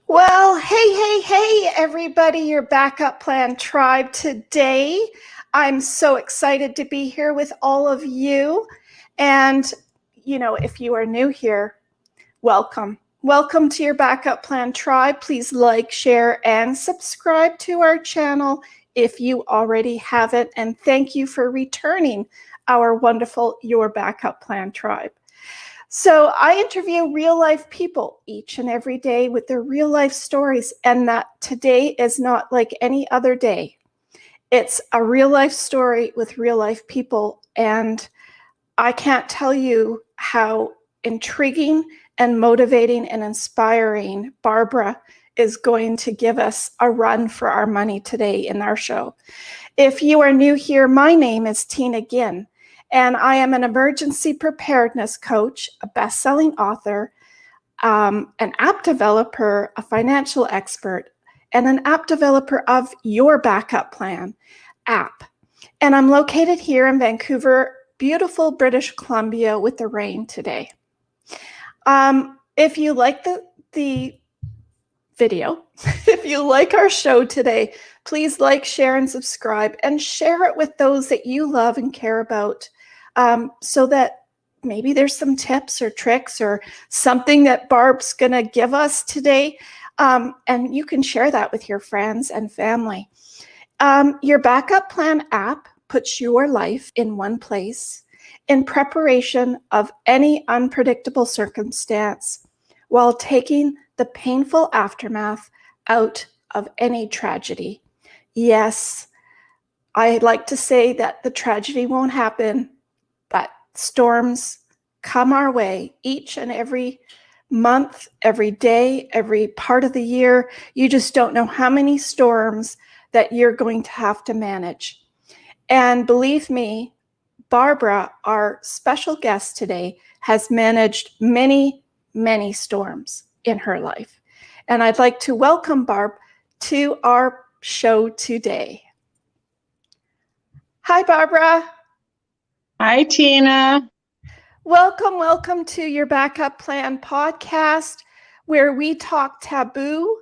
Well, hey, everybody, your backup plan tribe today. I'm so excited to be here with all of you. And, if you are new here, welcome. Welcome to your backup plan tribe. Please like, share, and subscribe to our channel if you already haven't. And thank you for returning our wonderful Your Backup Plan tribe. So I interview real life people each and every day with their real life stories, and that today is not like any other day. It's a real life story with real life people, and I can't tell you how intriguing and motivating and inspiring Barbara is going to give us a run for our money today in our show. If you are new here, my name is Tina Ginn. And I am an emergency preparedness coach, a best-selling author, an app developer, a financial expert, and an app developer of Your Backup Plan app. And I'm located here in Vancouver, beautiful British Columbia, with the rain today. If you like the video, if you like our show today, please like, share, and subscribe, and share it with those that you love and care about. So that maybe there's some tips or tricks or something that Barb's going to give us today. And you can share that with your friends and family. Your Backup Plan app puts your life in one place in preparation of any unpredictable circumstance while taking the painful aftermath out of any tragedy. Yes, I'd like to say that the tragedy won't happen, but storms come our way each and every month, every day, every part of the year. You just don't know how many storms that you're going to have to manage. And believe me, Barbara, our special guest today, has managed many, many storms in her life. And I'd like to welcome Barb to our show today. Hi, Barbara. Hi, Tina. Welcome to your Backup Plan podcast, where we talk taboo.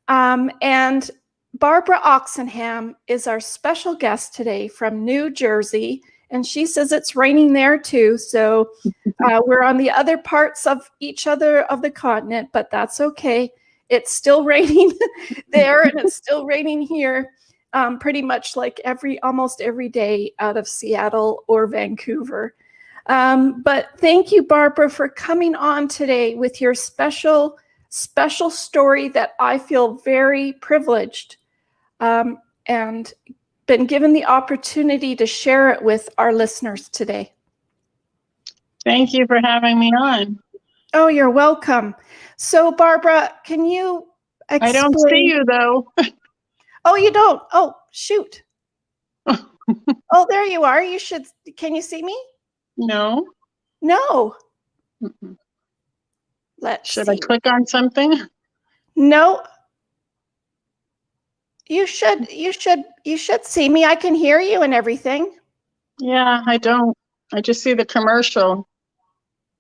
And Barbara Oxenham is our special guest today from New Jersey, and she says it's raining there too. So we're on the other parts of each other of the continent, but that's okay. It's still raining there, and it's still raining here. Pretty much like almost every day out of Seattle or Vancouver. But thank you, Barbara, for coming on today with your special story that I feel very privileged and been given the opportunity to share it with our listeners today. Thank you for having me on. Oh, you're welcome. So, Barbara, can you explain? I don't see you, though. Oh, you don't? Oh, shoot. Oh, there you are. Can you see me? No. No. Mm-mm. Should I click on something? No. You should see me. I can hear you and everything. Yeah, I don't. I just see the commercial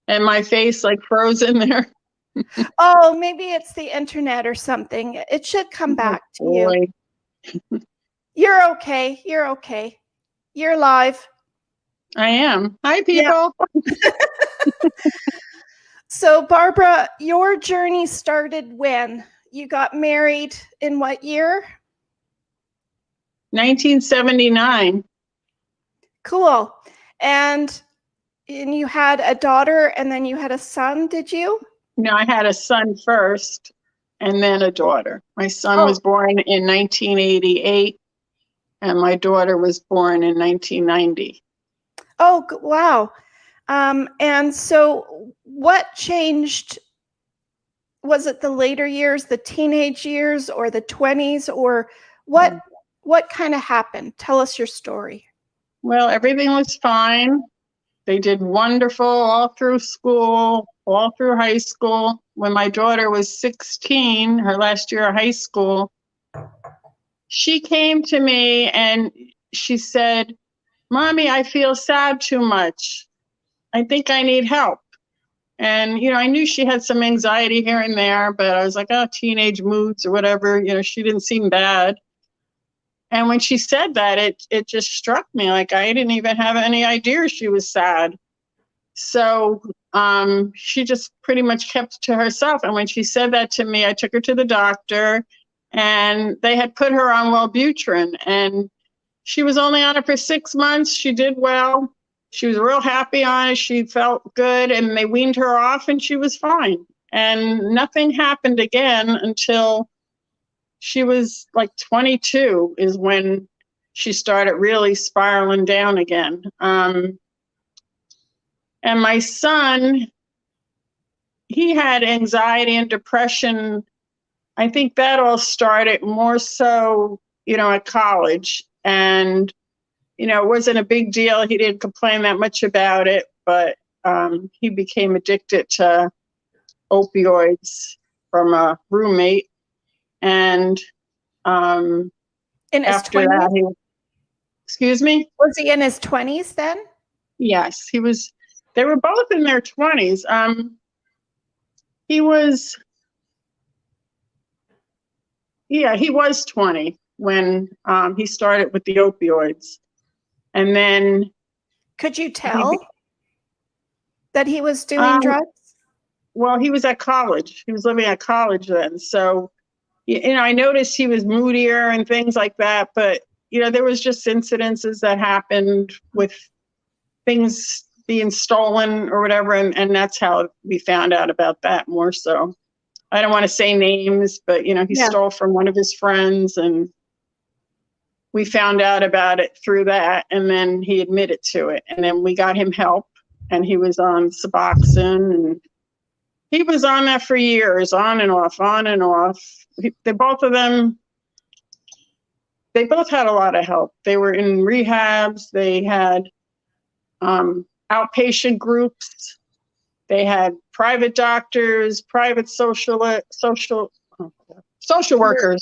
and my face like frozen there. Oh, maybe it's the internet or something. It should come back to you. You're okay. You're okay. You're live. I am. Hi, people. Yeah. So, Barbara, your journey started when? You got married in what year? 1979. Cool. And you had a daughter and then you had a son, did you? No, I had a son first and then a daughter. My son was born in 1988 and my daughter was born in 1990. Oh, wow. And so what changed? Was it the later years, the teenage years, or the 20s, or what kind of happened? Tell us your story. Well, everything was fine. They did wonderful all through school, all through high school. When my daughter was 16, her last year of high school, she came to me and she said, "Mommy, I feel sad too much. I think I need help." And, I knew she had some anxiety here and there, but I was like, oh, teenage moods or whatever. She didn't seem bad. And when she said that, it just struck me. Like, I didn't even have any idea she was sad. So she just pretty much kept to herself. And when she said that to me, I took her to the doctor, and they had put her on Wellbutrin. And she was only on it for 6 months. She did well. She was real happy on it. She felt good, and they weaned her off, and she was fine. And nothing happened again until she was like 22 is when she started really spiraling down again. And my son, he had anxiety and depression. I think that all started more so, at college. And it wasn't a big deal. He didn't complain that much about it, but he became addicted to opioids from a roommate. And In his after 20s? that, excuse me? Was he in his 20s then? Yes, he was. They were both in their 20s. He was 20 when he started with the opioids. And then, could you tell that he was doing drugs? Well, he was at college. He was living at college then. So, I noticed he was moodier and things like that. But, there was just incidences that happened with things being stolen or whatever. And that's how we found out about that more so. I don't want to say names, but, he stole from one of his friends, and we found out about it through that, and then he admitted to it. And then we got him help, and he was on Suboxone, and he was on that for years, on and off, on and off. They both had a lot of help. They were in rehabs. They had outpatient groups. They had private doctors, private social workers.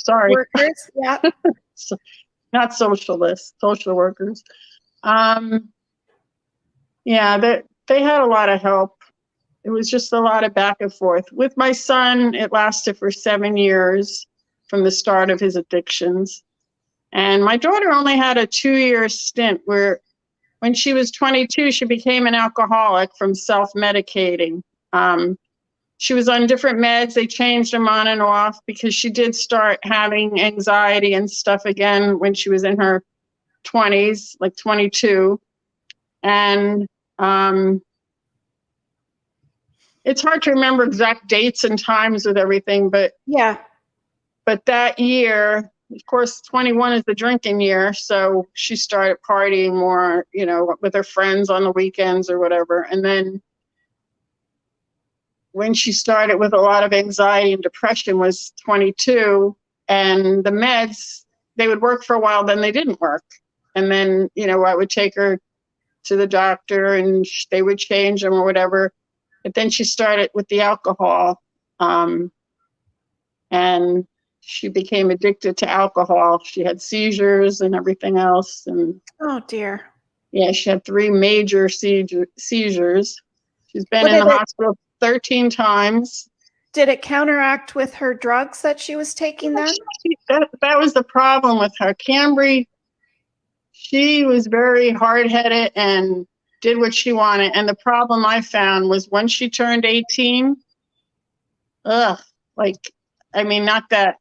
Sorry, workers. Yeah. Not socialists, social workers. Yeah, they had a lot of help. It was just a lot of back and forth. With my son, it lasted for 7 years from the start of his addictions. And my daughter only had a 2-year stint where when she was 22, she became an alcoholic from self-medicating. She was on different meds. They changed them on and off because she did start having anxiety and stuff again when she was in her 20s, like 22. And it's hard to remember exact dates and times with everything, but that year, of course, 21 is the drinking year. So she started partying more, with her friends on the weekends or whatever. And then when she started with a lot of anxiety and depression was 22, and the meds, they would work for a while, then they didn't work. And then, I would take her to the doctor, and they would change them or whatever. But then she started with the alcohol, and she became addicted to alcohol. She had seizures and everything else. And oh dear. Yeah, she had 3 major seizures. She's been in the hospital 13 times. Did it counteract with her drugs that she was taking then? That was the problem with her. Cambry, she was very hard-headed and did what she wanted. And the problem I found was when she turned 18, not that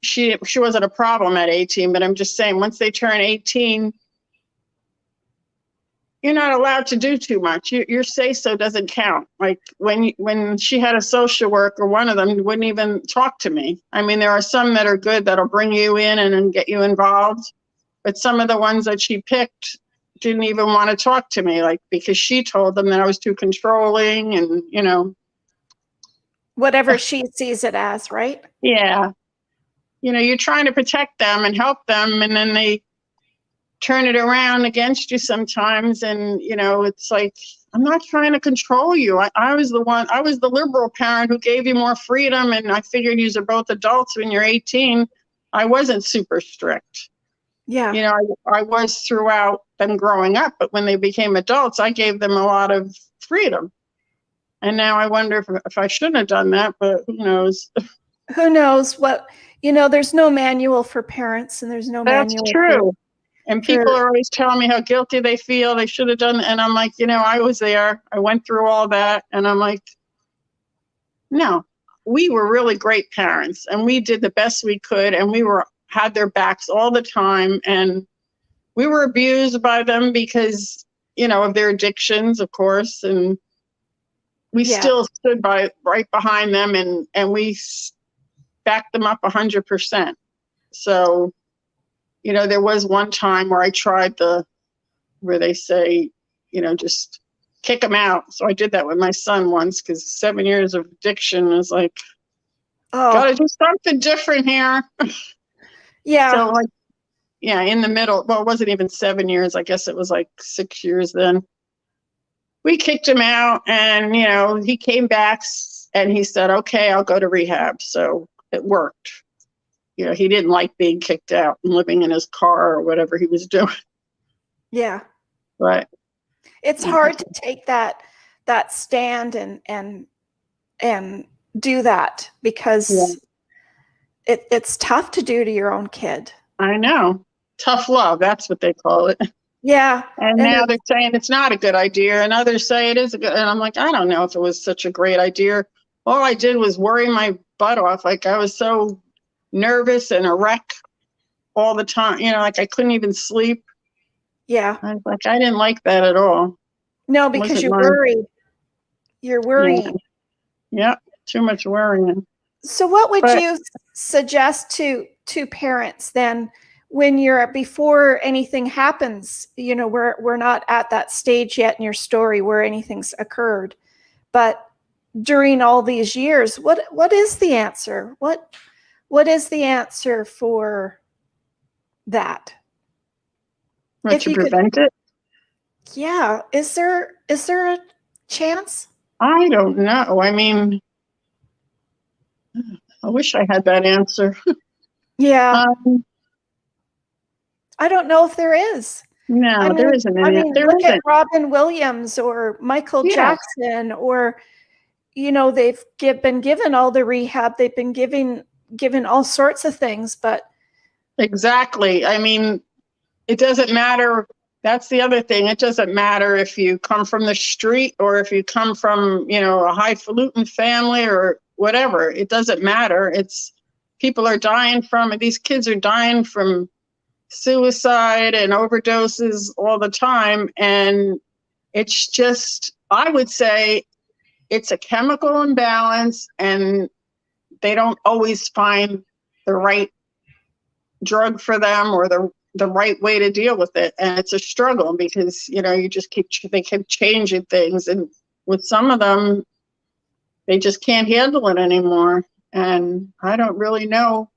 she wasn't a problem at 18, but I'm just saying once they turn 18, you're not allowed to do too much. Your say-so doesn't count. Like when she had a social worker, one of them wouldn't even talk to me. I mean, there are some that are good that'll bring you in and get you involved, but some of the ones that she picked didn't even want to talk to me, because she told them that I was too controlling and, whatever she sees it as, right? Yeah. You're trying to protect them and help them, and then they turn it around against you sometimes. And, it's like, I'm not trying to control you. I was the liberal parent who gave you more freedom. And I figured you are both adults when you're 18. I wasn't super strict. Yeah. I was throughout them growing up, but when they became adults, I gave them a lot of freedom. And now I wonder if I shouldn't have done that, but who knows? Who knows what, there's no manual for parents, and there's no That's manual true. And people for are always telling me how guilty they feel. They should have done. And I'm like, I was there. I went through all that. And I'm like, no, we were really great parents, and we did the best we could. And we had their backs all the time. And we were abused by them because, of their addictions, of course. And we Yeah. still stood right behind them, and we backed them up 100%. So, there was one time where I tried where they say, just kick them out. So I did that with my son once, because 7 years of addiction is like, gotta do something different here. Yeah. So like, yeah, in the middle, well, it wasn't even 7 years. I guess it was like 6 years then. We kicked him out, and, he came back and he said, okay, I'll go to rehab. So it worked. He didn't like being kicked out and living in his car or whatever he was doing. Yeah. But it's hard to take that stand and do that, because it's tough to do to your own kid. I know. Tough love. That's what they call it. Yeah. And now they're saying it's not a good idea, and others say it is a good. And I'm like, I don't know if it was such a great idea. All I did was worry my butt off. Like, I was so nervous and a wreck all the time. Like I couldn't even sleep. Yeah. I was like, I didn't like that at all. No, because you worry. You're worrying. Yeah. Too much worrying. So what would you suggest to parents then, when before anything happens? We're not at that stage yet in your story where anything's occurred, but during all these years, what is the answer? What is the answer for that? To prevent it? Yeah. Is there a chance? I don't know. I mean, I wish I had that answer. Yeah. I don't know if there is. No, there isn't any. Look at Robin Williams or Michael Jackson, or, they've been given all the rehab. They've been given all sorts of things, but. Exactly. I mean, it doesn't matter. That's the other thing. It doesn't matter if you come from the street or if you come from, a highfalutin family or whatever. It doesn't matter. People are dying from it. These kids are dying from suicide and overdoses all the time. And it's just, I would say it's a chemical imbalance, and they don't always find the right drug for them or the right way to deal with it. And it's a struggle because, you just they keep changing things. And with some of them, they just can't handle it anymore. And I don't really know.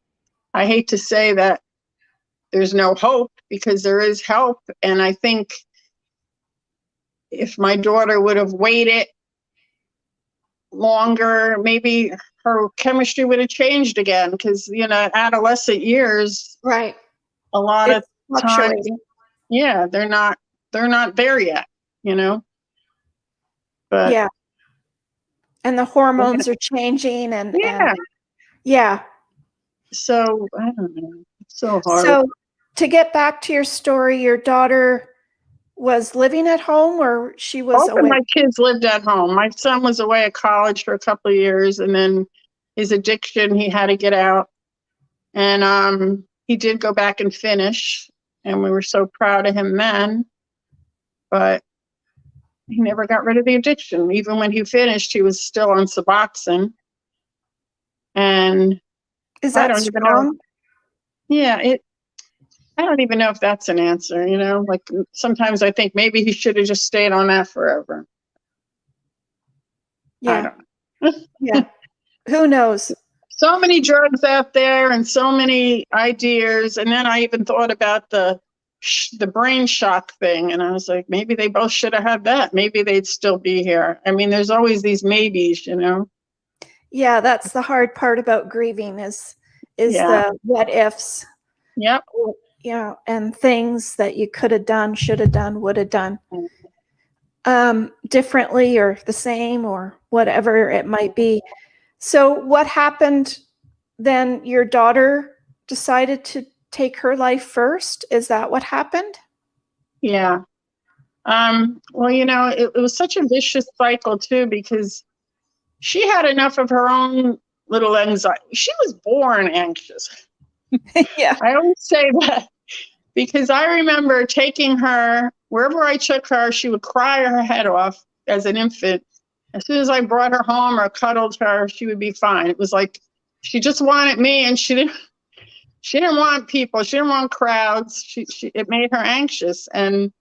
I hate to say that there's no hope, because there is help. And I think if my daughter would have waited longer, maybe her chemistry would have changed again, because, adolescent years, right, a lot of times, they're not there yet, but yeah, and the hormones are changing, and so I don't know, it's so hard. So to get back to your story, your daughter was living at home, or she was away? Both of my kids lived at home. My son was away at college for a couple of years, and then his addiction, he had to get out, and he did go back and finish, and we were so proud of him then, but he never got rid of the addiction. Even when he finished, he was still on Suboxone. And is that I don't strong? even know. Yeah, I don't even know if that's an answer, like sometimes I think maybe he should have just stayed on that forever. Yeah. Yeah. Who knows? So many drugs out there and so many ideas. And then I even thought about the brain shock thing. And I was like, maybe they both should have had that. Maybe they'd still be here. I mean, there's always these maybes, Yeah, that's the hard part about grieving is the what ifs. Yep. And things that you could have done, should have done, would have done. differently or the same or whatever it might be. So what happened then? Your daughter decided to take her life first? Is that what happened? Yeah. Well, it was such a vicious cycle too, because she had enough of her own little anxiety. She was born anxious. Yeah. I always say that because I remember taking her wherever I took her, she would cry her head off as an infant. As soon as I brought her home or cuddled her, she would be fine. It was like she just wanted me, and she didn't want people. She didn't want crowds. It made her anxious. And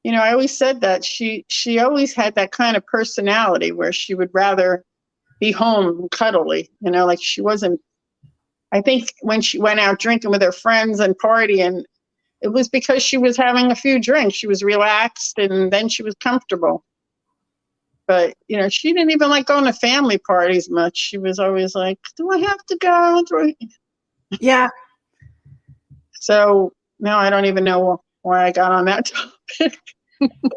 I always said that she always had that kind of personality where she would rather be home cuddly, like she wasn't. I think when she went out drinking with her friends and partying, it was because she was having a few drinks. She was relaxed, and then she was comfortable. But she didn't even like going to family parties much. She was always like, "Do I have to go?" Yeah. So now I don't even know why I got on that topic.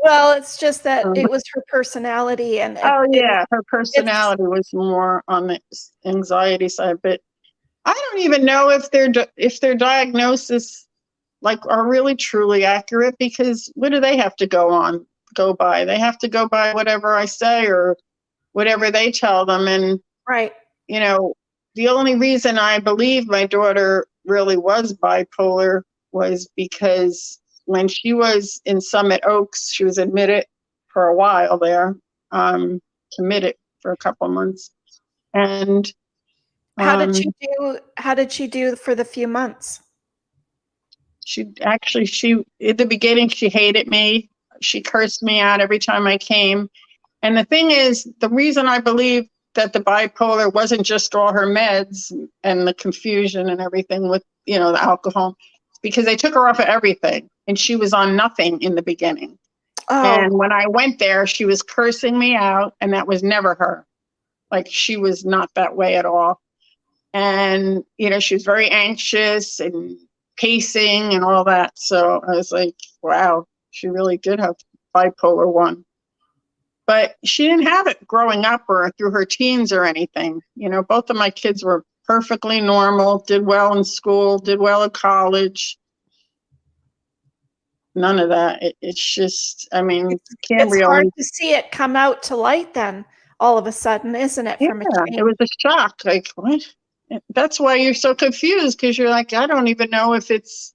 Well, it's just that it was her personality, and Oh yeah, her it's personality was more on the anxiety side. But I don't even know if their diagnosis are really truly accurate, because what do they have to go by? They have to go by whatever I say or whatever they tell them. And right. the only reason I believe my daughter really was bipolar was because when she was in Summit Oaks, she was admitted for a while there, committed for a couple months. And How did she do for the few months? she in the beginning, she hated me. She cursed me out every time I came. And the thing is, the reason I believe that the bipolar wasn't just all her meds and the confusion and everything with, the alcohol, because they took her off of everything and she was on nothing in the beginning. And Oh, when I went there, she was cursing me out, and that was never her. Like, she was not that way at all. And, she was very anxious and pacing and all that. So I was like, wow, she really did have bipolar 1. But she didn't have it growing up or through her teens or anything. Both of my kids were perfectly normal, did well in school, did well at college. None of that. It's just, it's Cambria hard only. to see it come out to light then, all of a sudden, isn't it, Yeah, from a it change? was a shock. Like, what? That's why you're so confused, because you're like, I don't even know if it's,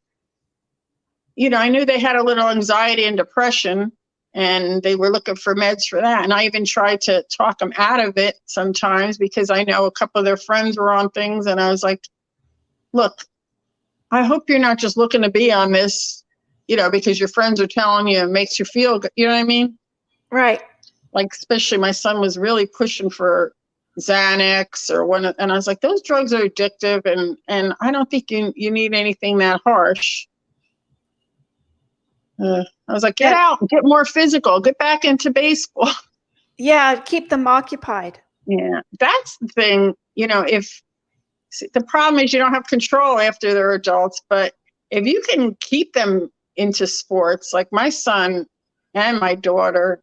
I knew they had a little anxiety and depression, and they were looking for meds for that. And I even tried to talk them out of it sometimes, because I know a couple of their friends were on things. And I was like, look, I hope you're not just looking to be on this, because your friends are telling you it makes you feel good. You know what I mean? Right. Like, especially my son was really pushing for Xanax or one, and I was like, those drugs are addictive, and I don't think you need anything that harsh. I was like, get Yeah. out, get more physical, get back into baseball. Yeah, keep them occupied. Yeah, that's the thing. If the problem is you don't have control after they're adults, but if you can keep them into sports, like my son and my daughter,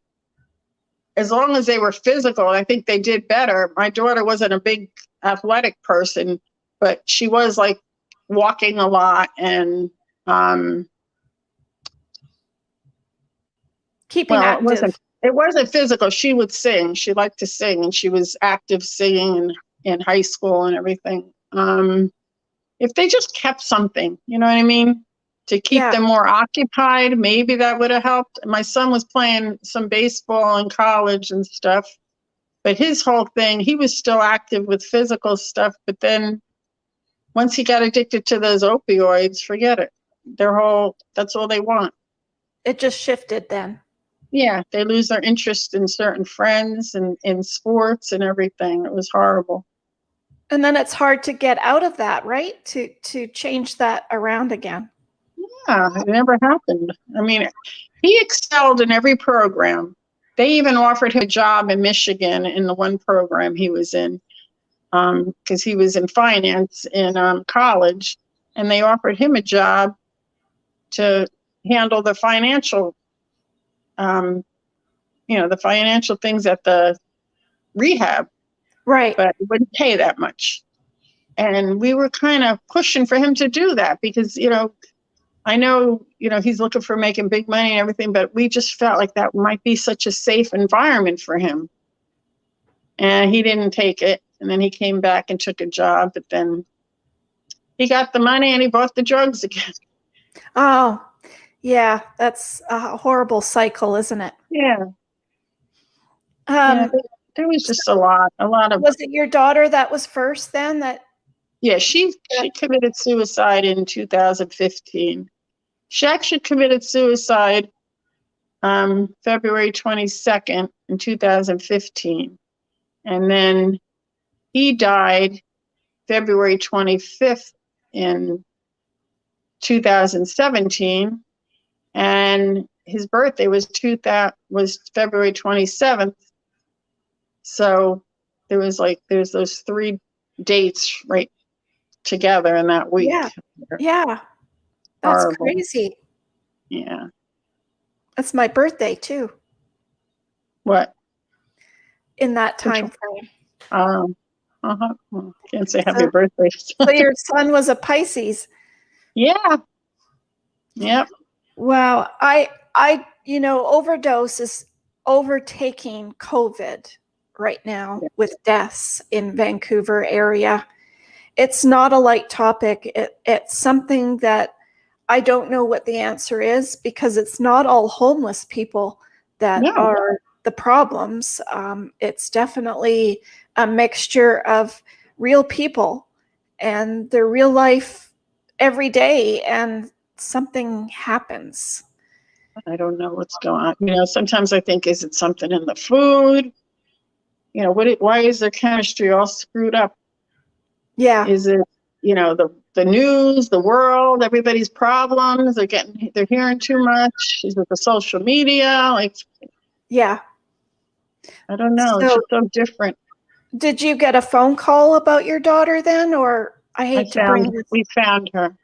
as long as they were physical, I think they did better. My daughter wasn't a big athletic person, but she was like walking a lot and, Keeping well, active. it wasn't physical. She would sing. She liked to sing, and she was active singing in high school and everything. If they just kept something, you know what I mean, to keep Yeah. them more occupied, maybe that would have helped. My son was playing some baseball in college and stuff, but his whole thing, he was still active with physical stuff. But then once he got addicted to those opioids, forget it. That's all they want. It just shifted then. Yeah, they lose their interest in certain friends and in sports and everything. It was horrible. And then it's hard to get out of that, right? To change that around again. Yeah, it never happened. He excelled in every program. They even offered him a job in Michigan in the one program he was in, because he was in finance in college, and they offered him a job to handle the financial the financial things at the rehab, Right. but it wouldn't pay that much. And we were kind of pushing for him to do that because, I know, he's looking for making big money and everything, but we just felt like that might be such a safe environment for him. And he didn't take it. And then he came back and took a job, but then he got the money and he bought the drugs again. Oh, yeah. That's a horrible cycle, isn't it? Yeah. Um, There was just a lot of. Was it your daughter that was first then? Yeah, she committed suicide in 2015. She actually committed suicide February 22nd in 2015. And then he died February 25th in 2017. And his birthday was February 27th. So there's those 3 dates right together in that week. Yeah. That's Horrible. crazy. Yeah. That's my birthday too. What? In that time frame. Well, can't say happy birthday. So your son was a Pisces. Yeah. Yep. Wow. Overdose is overtaking COVID right now with deaths in Vancouver area. It's not a light topic. It's something that I don't know what the answer is because it's not all homeless people that are the problems. It's definitely a mixture of real people and their real life every day, and something happens. I don't know what's going on. Sometimes I think, is it something in the food? Why is their chemistry all screwed up? Yeah. Is it, the news, the world, everybody's problems? They're hearing too much. Is it the social media? Yeah. I don't know. It's just so different. Did you get a phone call about your daughter then, or We found her.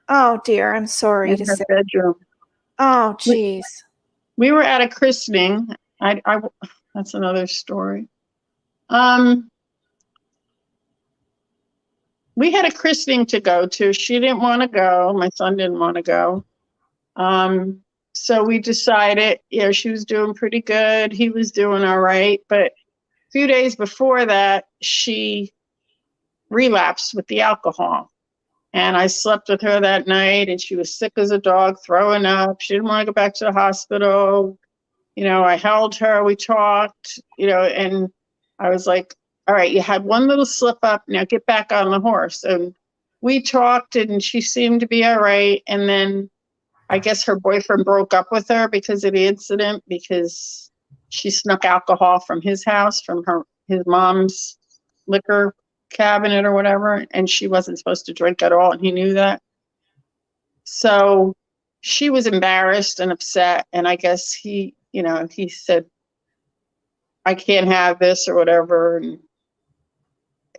Oh dear, I'm sorry in her bedroom. Oh geez. We were at a christening. That's another story. We had a christening to go to. She didn't want to go. My son didn't want to go. So we decided, she was doing pretty good. He was doing all right. But a few days before that, she relapsed with the alcohol. And I slept with her that night, and she was sick as a dog, throwing up. She didn't want to go back to the hospital. I held her, we talked, and I was like, all right, you had one little slip up, now get back on the horse. And we talked, and she seemed to be all right. And then I guess her boyfriend broke up with her because of the incident, because she snuck alcohol from his house, from his mom's liquor cabinet or whatever, and she wasn't supposed to drink at all, and he knew that. So she was embarrassed and upset, and I guess he said, I can't have this or whatever, and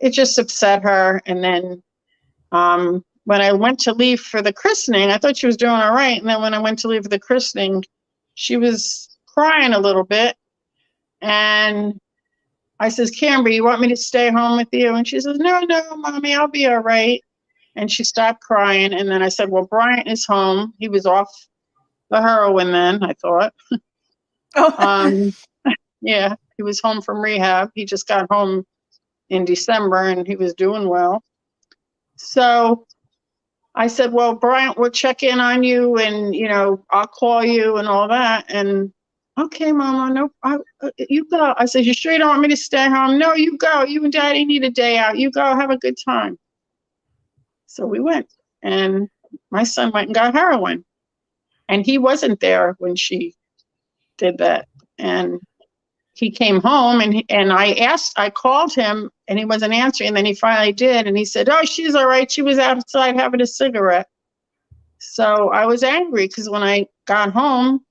it just upset her. And then when I went to leave for the christening, I thought she was doing all right, and then when I went to leave for the christening, she was crying a little bit, and I says, Camber, you want me to stay home with you? And she says, no, Mommy, I'll be all right. And she stopped crying. And then I said, well, Bryant is home. He was off the heroin then, I thought. Yeah, he was home from rehab. He just got home in December, and he was doing well. So I said, well, Bryant, we'll check in on you, and, I'll call you and all that. And okay, Mama, no, you go. I said, you sure you don't want me to stay home? No, you go. You and Daddy need a day out. You go, have a good time. So we went, and my son went and got heroin, and he wasn't there when she did that. And he came home, and I called him, and he wasn't answering. And then he finally did, and he said, oh, she's all right. She was outside having a cigarette. So I was angry because when I got home,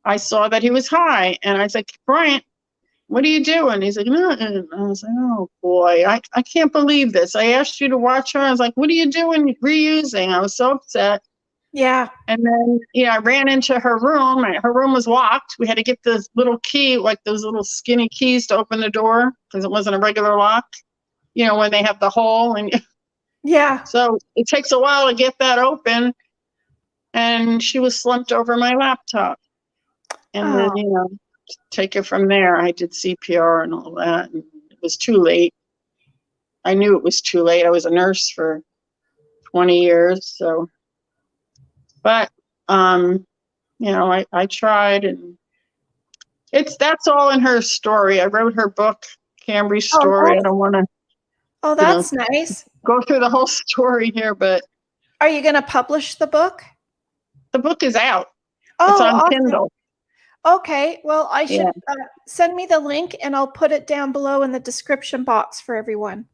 I saw that he was high, and I was like, Bryant, what are you doing? He's like, no. And I was like, oh boy, I can't believe this. I asked you to watch her. I was like, what are you doing reusing? I was so upset. Yeah. And then, I ran into her room. Her room was locked. We had to get this little key, like those little skinny keys to open the door because it wasn't a regular lock, when they have the hole. And Yeah. so it takes a while to get that open. And she was slumped over my laptop. And then, Oh, take it from there. I did CPR and all that. And it was too late. I knew it was too late. I was a nurse for 20 years. So, but, I tried, and that's all in her story. I wrote her book, Camry's oh, story. I don't want to, that's nice. go through the whole story here, but Are you going to publish the book? the book is out. It's Oh, on awesome. Kindle. Okay. Well, I should Yeah. send me the link and I'll put it down below in the description box for everyone.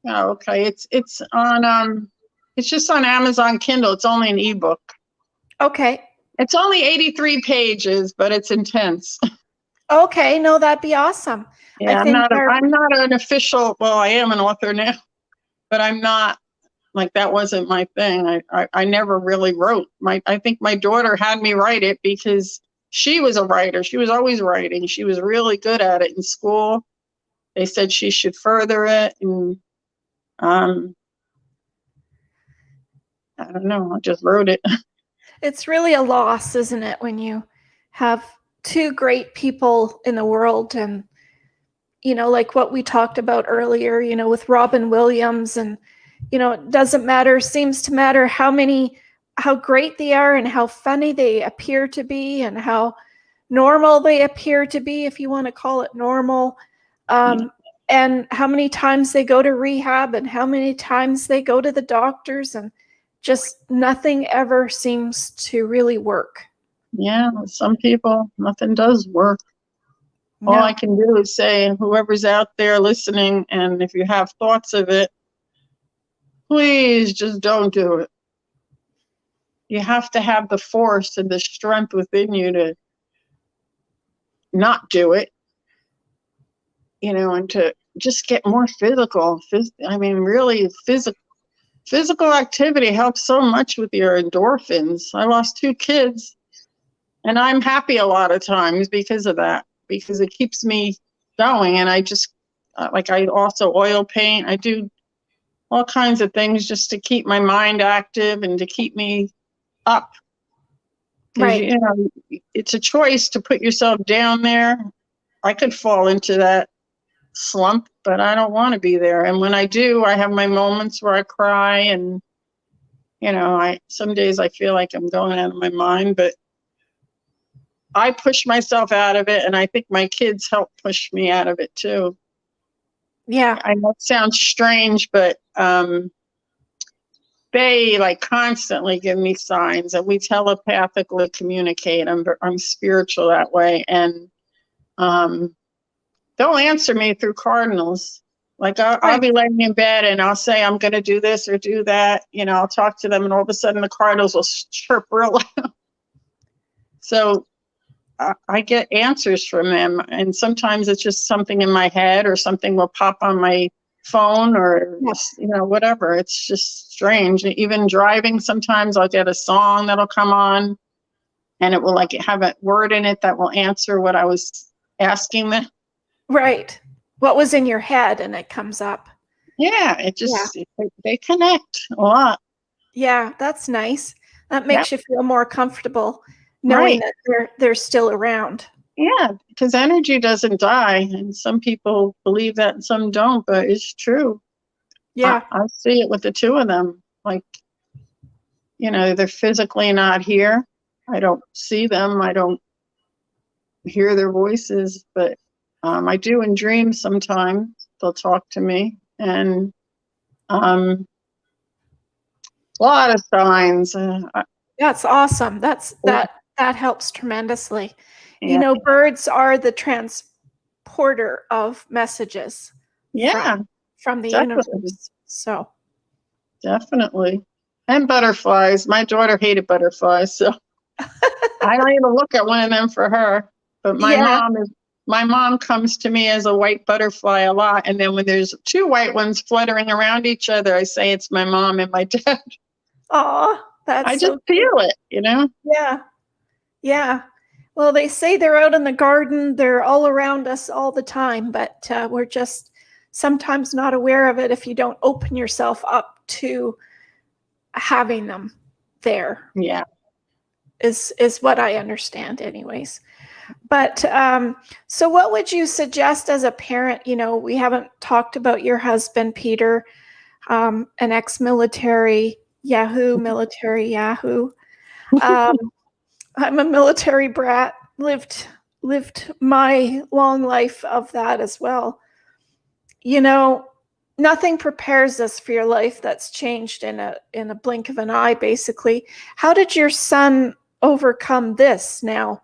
Oh, okay. It's on it's just on Amazon Kindle. It's only an ebook. Okay. It's only 83 pages, but it's intense. Okay. No, that'd be awesome. Yeah, I I'm think not an official, well, I am an author now, but I'm not, like, that wasn't my thing. I never really wrote. I think my daughter had me write it because she was a writer. She was always writing. She was really good at it in school. They said she should further it, and I don't know, I just wrote it. it's really a loss, isn't it, when you have two great people in the world and, like what we talked about earlier, with Robin Williams, and, it doesn't matter, seems to matter how great they are and how funny they appear to be and how normal they appear to be, if you want to call it normal. And how many times they go to rehab and how many times they go to the doctors, and just nothing ever seems to really work. Yeah, some people, nothing does work. No. All I can do is say, whoever's out there listening, and if you have thoughts of it, please just don't do it. You have to have the force and the strength within you to not do it, and to just get more physical. I mean, really, physical activity helps so much with your endorphins. I lost 2 kids, and I'm happy a lot of times because of that, because it keeps me going. And I just, I also oil paint. I do all kinds of things just to keep my mind active and to keep me up. Because, Right. it's a choice to put yourself down there. I could fall into that slump, but I don't want to be there. And when I do, I have my moments where I cry, and, some days I feel like I'm going out of my mind, but I push myself out of it. And I think my kids help push me out of it too. Yeah. I know it sounds strange, but, they constantly give me signs, and we telepathically communicate. I'm spiritual that way. And, they'll answer me through cardinals. I'll be laying in bed and I'll say, I'm going to do this or do that. I'll talk to them, and all of a sudden the cardinals will chirp real loud. So I get answers from them. And sometimes it's just something in my head, or something will pop on my phone, or, whatever. It's just strange. Even driving, sometimes I'll get a song that'll come on, and it will have a word in it that will answer what I was asking them. Right. What was in your head, and it comes up. Yeah, it just, they connect a lot. Yeah, that's nice. That makes you feel more comfortable knowing Right. that they're still around. Yeah, because energy doesn't die, and some people believe that and some don't, but it's true. Yeah. I see it with the 2 of them. They're physically not here. I don't see them. I don't hear their voices, but I do in dreams sometimes. They'll talk to me, and a lot of signs. That's awesome. That helps tremendously. Yeah. Birds are the transporter of messages from the Definitely. universe. So Definitely. And butterflies. My daughter hated butterflies, so I don't even look at one of them for her. But my mom comes to me as a white butterfly a lot. And then when there's 2 white ones fluttering around each other, I say it's my mom and my dad. Aw, That's I just so feel it, you know? yeah. Yeah. Well, they say they're out in the garden, they're all around us all the time, but we're just sometimes not aware of it if you don't open yourself up to having them there. Yeah. Is what I understand, anyways. But so, what would you suggest as a parent? You know, we haven't talked about your husband, Peter, an ex-military Yahoo, military Yahoo. Um, I'm a military brat. Lived my long life of that as well. You know, nothing prepares us for your life that's changed in a blink of an eye, basically. How did your son overcome this now?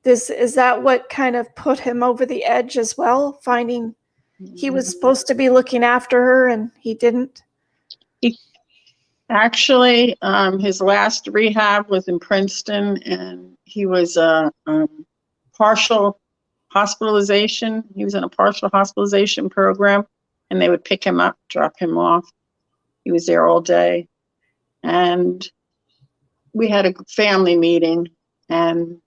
This is that what kind of put him over the edge as well, finding he was supposed to be looking after her and he didn't? He, actually, his last rehab was in Princeton, and he was a partial hospitalization. He was in a partial hospitalization program, and they would pick him up, drop him off. He was there all day. And we had a family meeting, and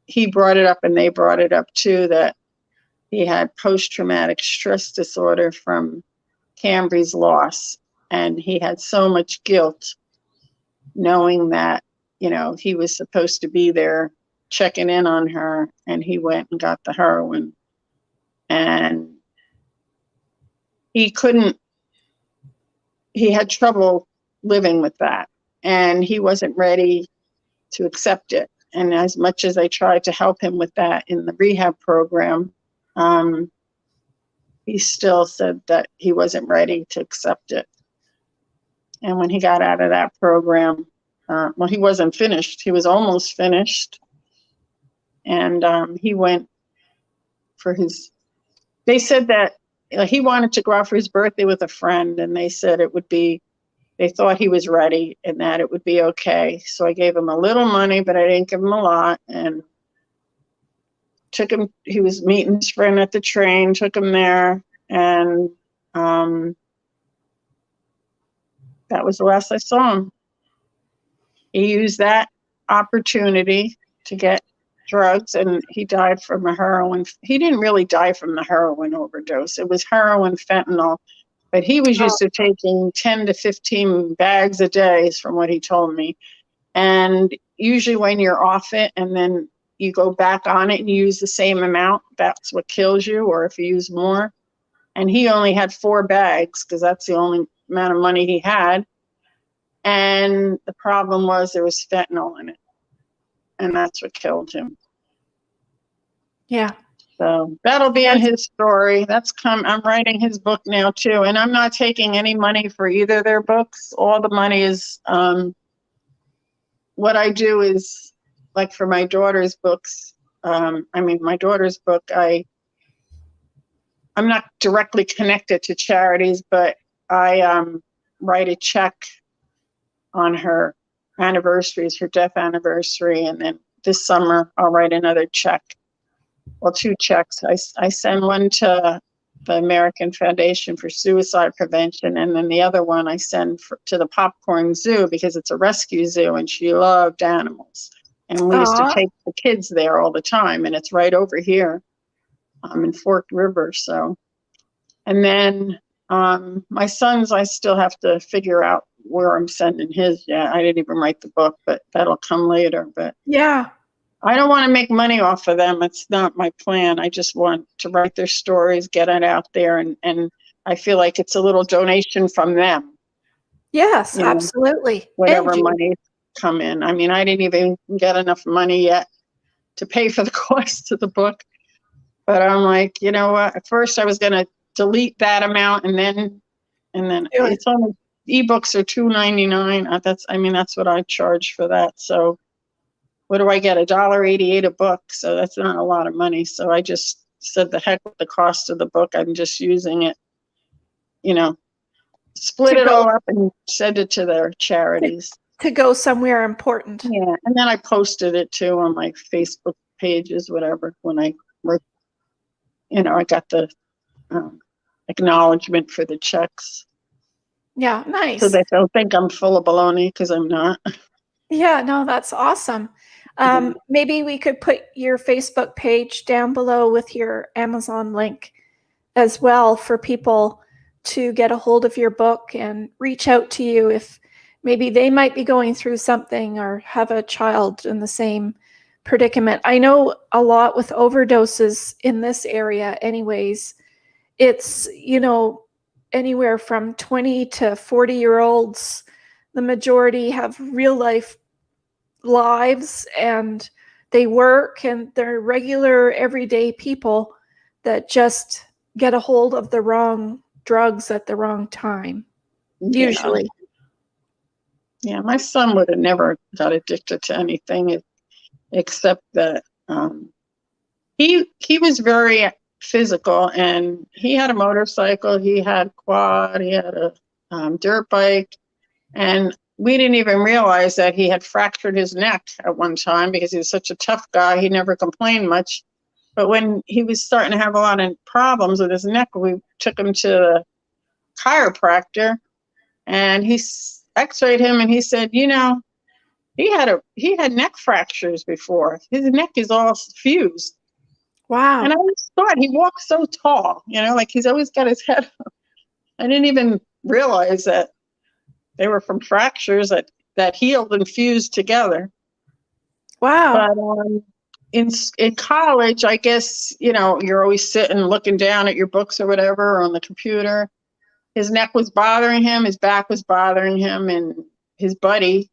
he brought it up, and they brought it up too, that he had post-traumatic stress disorder from Cambry's loss. And he had so much guilt knowing that, you know, he was supposed to be there checking in on her, and he went and got the heroin. And he had trouble living with that. And he wasn't ready to accept it. And as much as I tried to help him with that in the rehab program, he still said that he wasn't ready to accept it. And when he got out of that program, well, he wasn't finished. He was almost finished. And he went for his, they said that he wanted to go out for his birthday with a friend, and they said it would be, they thought he was ready and that it would be okay. So I gave him a little money, but I didn't give him a lot, and took him, he was meeting his friend at the train, took him there, and that was the last I saw him. He used that opportunity to get drugs, and he died from a heroin. He didn't really die from the heroin overdose. It was heroin, fentanyl, but he was used to taking 10 to 15 bags a day, is from what he told me. And usually when you're off it and then you go back on it and you use the same amount, that's what kills you, or if you use more. And he only had 4 bags because that's the only amount of money he had. And the problem was there was fentanyl in it, and that's what killed him. Yeah. So that'll be in his story. I'm writing his book now too, and I'm not taking any money for either of their books. All the money is, what I do is, like for my daughter's books, my daughter's book, I'm not directly connected to charities, but I write a check on her anniversaries, her death anniversary, and then this summer I'll write another check. Well, 2 checks. I send one to the American Foundation for Suicide Prevention, and then the other one I send to the Popcorn Zoo, because it's a rescue zoo and she loved animals. And we used to take the kids there all the time, and it's right over here in Forked River. So, and then my son's, I still have to figure out where I'm sending his. Yeah, I didn't even write the book, but that'll come later. But yeah, I don't want to make money off of them. It's not my plan. I just want to write their stories, get it out there, and I feel like it's a little donation from them. Yes, absolutely. Whatever money come in. I mean, I didn't even get enough money yet to pay for the cost of the book. But I'm like, you know what? At first I was going to delete that amount, and then it's only, ebooks are $2.99. That's what I charge for that. So what do I get? $1.88 a book. So that's not a lot of money. So I just said, the heck with the cost of the book. I'm just using it, split it all up and send it to their charities. To go somewhere important. Yeah. And then I posted it too on my Facebook pages, whatever, when I worked, I got the acknowledgement for the checks. Yeah, So nice. they don't think I'm full of baloney, because I'm not. Yeah, no, that's awesome. Maybe we could put your Facebook page down below with your Amazon link as well for people to get a hold of your book and reach out to you if maybe they might be going through something or have a child in the same predicament. I know a lot with overdoses in this area, anyways. It's, anywhere from 20 to 40-year-olds. The majority have real life lives and they work and they're regular everyday people that just get a hold of the wrong drugs at the wrong time, Yeah. usually. Yeah, my son would have never got addicted to anything except that he was very physical, and he had a motorcycle, he had quad, he had a dirt bike, and we didn't even realize that he had fractured his neck at one time because he was such a tough guy. He never complained much. But when he was starting to have a lot of problems with his neck, we took him to the chiropractor, and he x-rayed him, and he said, he had neck fractures before. His neck is all fused. And I Wow. always thought he walked so tall, like he's always got his head up. I didn't even realize that they were from fractures that healed and fused together. Wow. But in college, I guess, you're always sitting looking down at your books or whatever, or on the computer. His neck was bothering him, his back was bothering him, and his buddy,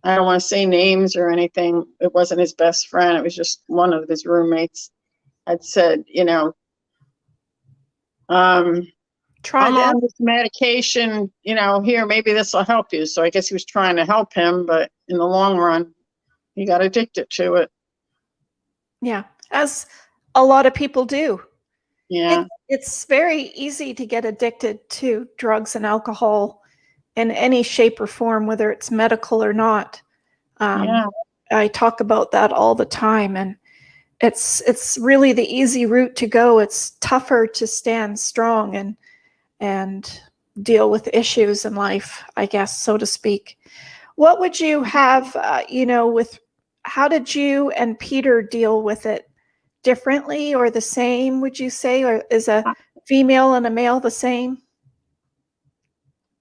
I don't want to say names or anything, it wasn't his best friend, it was just one of his roommates, had said, Try I'm this. on this medication, here, maybe this will help you. So I guess he was trying to help him, but in the long run, he got addicted to it. Yeah, as a lot of people do. Yeah. It's very easy to get addicted to drugs and alcohol in any shape or form, whether it's medical or not. Yeah. I talk about that all the time, and it's really the easy route to go. It's tougher to stand strong and deal with issues in life, I guess, so to speak. What would you have, with how did you and Peter deal with it differently or the same, would you say? Or is a female and a male the same?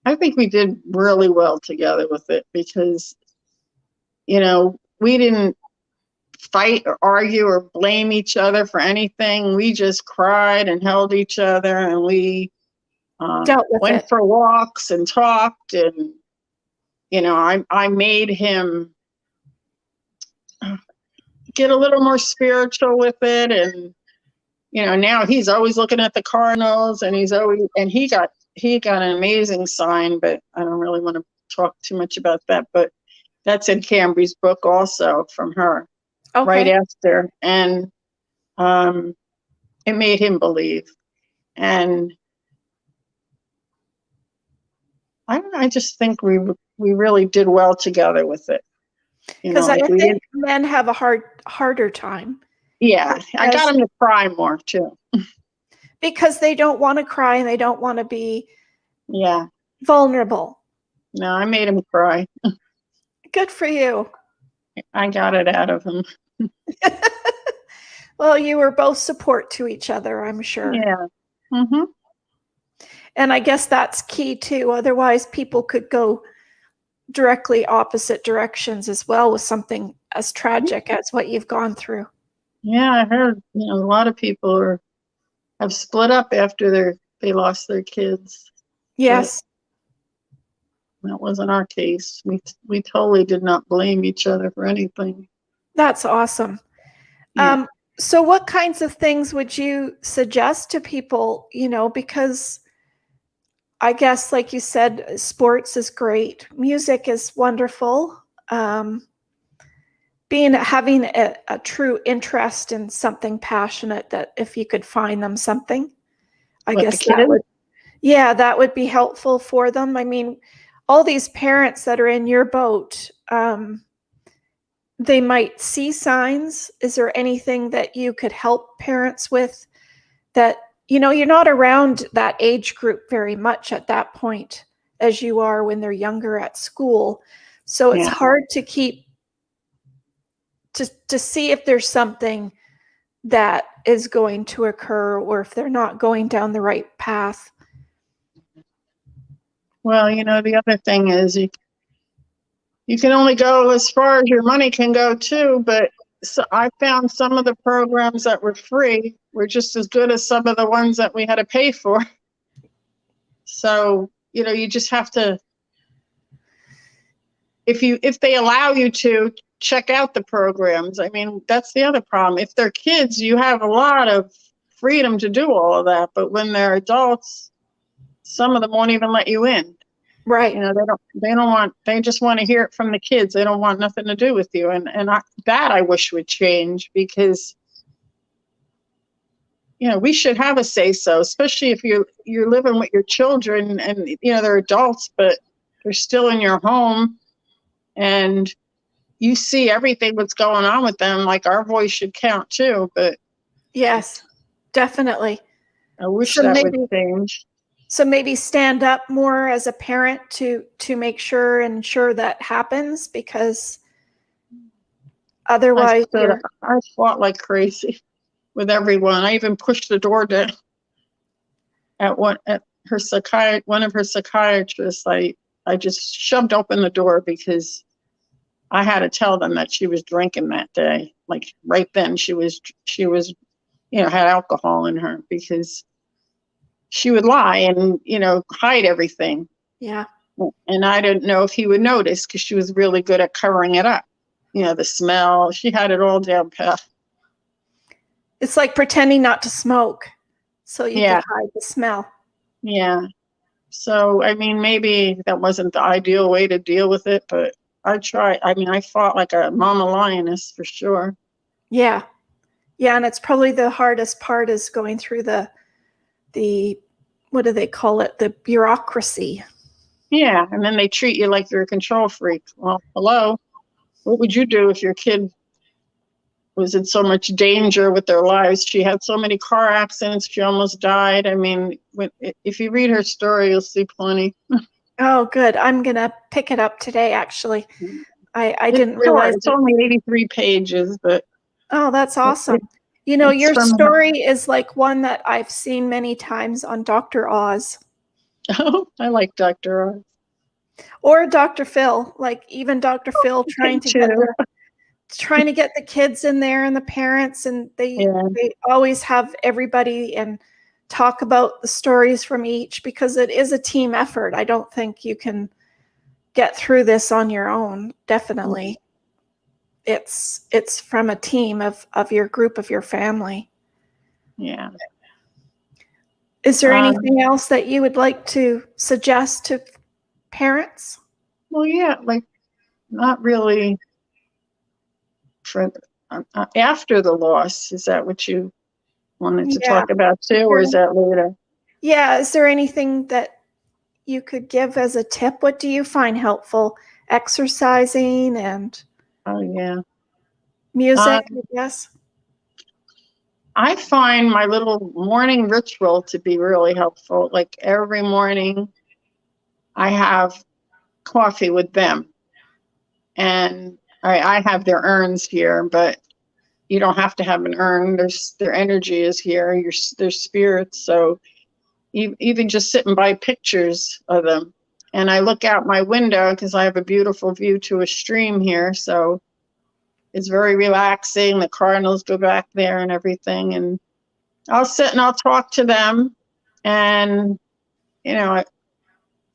I think we did really well together with it because, we didn't fight or argue or blame each other for anything. We just cried and held each other, and we Dealt with went it. for walks and talked. And, I made him get a little more spiritual with it. And, now he's always looking at the Cardinals, and he got an amazing sign, but I don't really want to talk too much about that. But that's in Cambry's book also, from her. Right Okay. after. And it made him believe. And I just think we really did well together with it. Because I Like we think didn't. men have a harder time Yeah, I got him to cry more too. because they don't want to cry and they don't want to be Yeah. vulnerable. No, I made him cry. Good for you. I got it out of him. Well, you were both support to each other, I'm sure. Yeah. Mm-hmm. And I guess that's key too. Otherwise, people could go directly opposite directions as well with something as tragic as what you've gone through. Yeah, I heard, a lot of people have split up after they lost their kids. Yes. But that wasn't our case. We totally did not blame each other for anything. That's awesome. Yeah. So what kinds of things would you suggest to people, because I guess, like you said, sports is great. Music is wonderful. Having a true interest in something passionate, that if you could find them something, I What, the guess that kids? that would be helpful for them. I mean, all these parents that are in your boat, they might see signs. Is there anything that you could help parents with that, you're not around that age group very much at that point as you are when they're younger at school. So it's hard to keep to see if there's something that is going to occur or if they're not going down the right path. Well, the other thing is you can only go as far as your money can go too, but I found some of the programs that were free were just as good as some of the ones that we had to pay for. So, you just have to, if they allow you to, check out the programs. I mean, that's the other problem. If they're kids, you have a lot of freedom to do all of that, but when they're adults, some of them won't even let you in. Right. They just want to hear it from the kids. They don't want nothing to do with you. And I wish would change, because we should have a say so, especially if you're living with your children and they're adults, but they're still in your home and you see everything that's going on with them. Like, our voice should count too. But yes, definitely. I wish that would change. So maybe stand up more as a parent to make sure and ensure that happens, because otherwise I fought like crazy with everyone. I even pushed the door down at one of her psychiatrists. I just shoved open the door because I had to tell them that she was drinking that day. Like, right then she was had alcohol in her, because she would lie and, hide everything. Yeah. And I didn't know if he would notice, because she was really good at covering it up. The smell, she had it all down pat. It's like pretending not to smoke so you can hide the smell. Yeah. So, I mean, maybe that wasn't the ideal way to deal with it, but I tried. I mean, I fought like a mama lioness for sure. Yeah. Yeah. And it's probably the hardest part is going through the what do they call it? The bureaucracy. Yeah. And then they treat you like you're a control freak. Well, hello. What would you do if your kid was in so much danger with their lives? She had so many car accidents. She almost died. I mean, if you read her story, you'll see plenty. Oh, good. I'm going to pick it up today, actually. I didn't realize. It's only 83 pages, but. Oh, that's awesome. Your story is like one that I've seen many times on Dr. Oz. Oh, I like Dr. Oz. Or Dr. Phil, like even Dr. Phil trying to get the kids in there and the parents, and they always have everybody and talk about the stories from each, because it is a team effort. I don't think you can get through this on your own. Definitely. It's from a team of your group, of your family. Yeah. Is there anything else that you would like to suggest to parents? Well, yeah, like, not really for after the loss. Is that what you wanted to talk about too, or is that later? Yeah. Is there anything that you could give as a tip? What do you find helpful? Exercising and music, I guess. I find my little morning ritual to be really helpful. Like, every morning I have coffee with them, and I have their urns here, but you don't have to have an urn. Their energy is here, their spirits. So even just sitting by pictures of them, and I look out my window because I have a beautiful view to a stream here. So it's very relaxing. The cardinals go back there and everything. And I'll sit and I'll talk to them. And,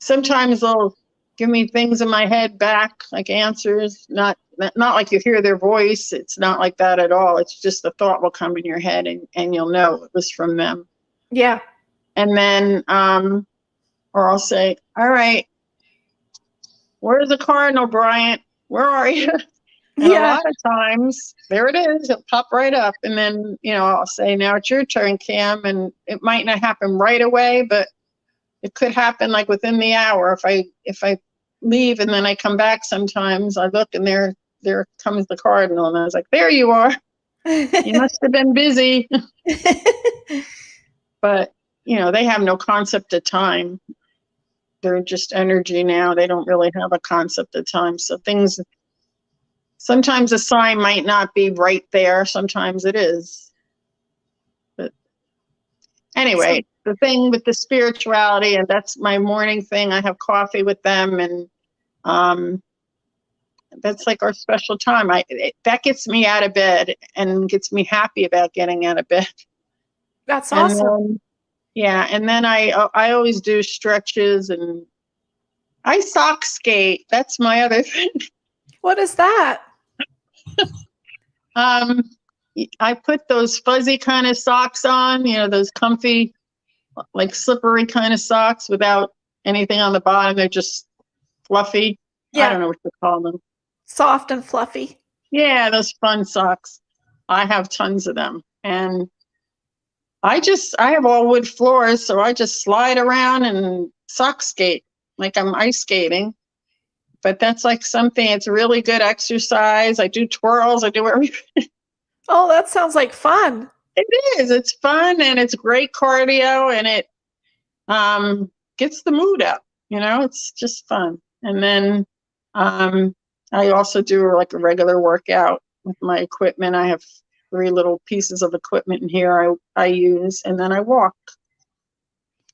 sometimes they'll give me things in my head back, like answers, not like you hear their voice. It's not like that at all. It's just the thought will come in your head and you'll know it was from them. Yeah. And then, or I'll say, all right, where's the cardinal, Bryant? Where are you? And a lot of times, there it is. It'll pop right up. And then, I'll say, now it's your turn, Cam. And it might not happen right away, but it could happen like within the hour. If I leave and then I come back, sometimes I look and there comes the cardinal. And I was like, there you are. You must have been busy. But, they have no concept of time. they're just energy now. They don't really have a concept of time. So things, sometimes a sign might not be right there. Sometimes it is. But anyway, the thing with the spirituality, and that's my morning thing. I have coffee with them, and that's like our special time. That gets me out of bed and gets me happy about getting out of bed. That's And awesome. then, yeah, and then I always do stretches, and I sock skate. That's my other thing. What is that? I put those fuzzy kind of socks on, those comfy, like slippery kind of socks without anything on the bottom. They're just fluffy. Yeah. I don't know what to call them. Soft and fluffy. Yeah, those fun socks. I have tons of them. And I have all wood floors, so I just slide around and sock skate like I'm ice skating. But that's like something, it's really good exercise. I do twirls, I do everything. Oh, that sounds like fun. It is. It's fun, and it's great cardio, and it gets the mood up. It's just fun. And then I also do like a regular workout with my equipment. I have 3 little pieces of equipment in here I use, and then I walk.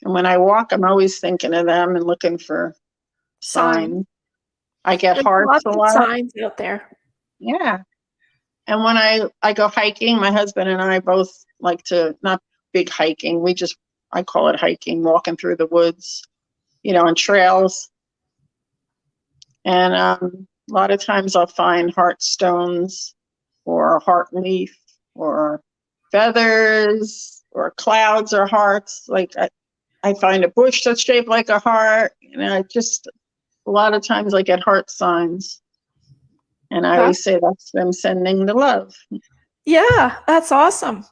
And when I walk, I'm always thinking of them and looking for signs. I get There's hearts lots a of lot. signs out there. Yeah. And when I go hiking, my husband and I both like to, not big hiking, I call it hiking, walking through the woods, on trails. And a lot of times I'll find heart stones or heart leaf or feathers or clouds or hearts. Like I find a bush that's shaped like a heart. A lot of times I get heart signs. And I always say that's them sending the love. Yeah, that's awesome.